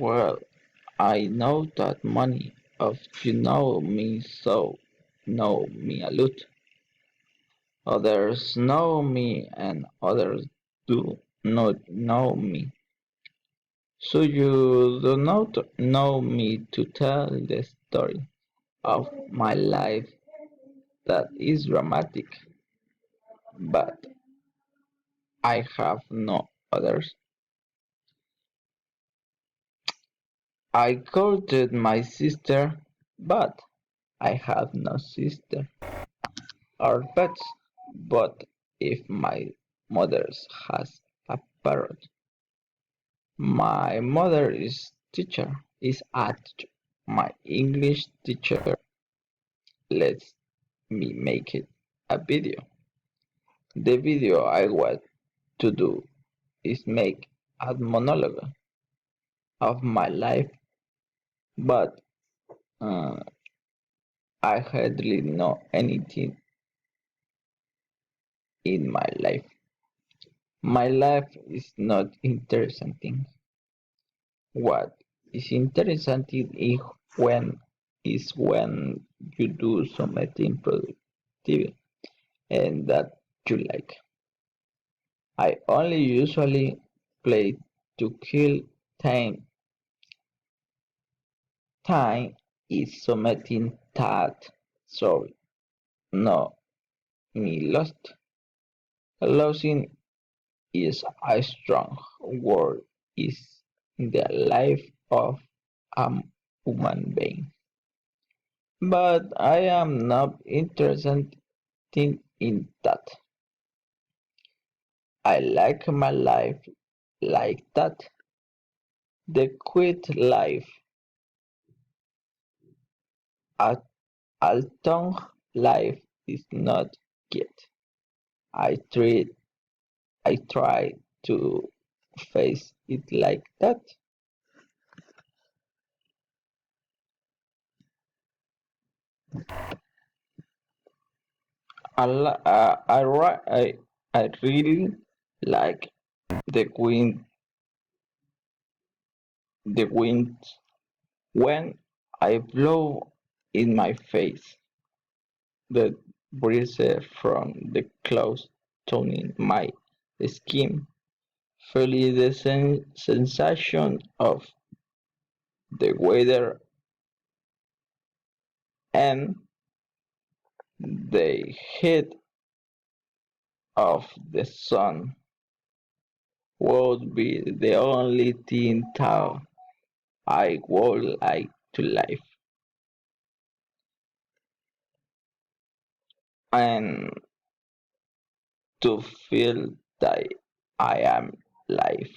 Well, I know that many of you know me so know me a lot. Others know me and others do not know me. So you do not know me to tell the story of my life that is dramatic, but I have no others. I courted my sister, but I have no sister or pets. But if my mother has a parrot, my mother is a teacher. My English teacher lets me make it a video. The video I want to do is make a monologue of my life, but uh, I hardly know anything in my life. My life is not interesting. What is interesting is when you do something productive and that you like. I only usually play to kill time. Time is something that sorry, no, me lost. Losing is a strong word is in the life of a human being. But I am not interested in that. I like my life like that. The quiet life, a Alton life is not yet. I tried I try to face it like that. I really like the wind when I blow in my face. The breeze from the clouds toning my skin. Feel the sensation of the weather and the heat of the sun would be the only thing that I would like to live and to feel that I am live.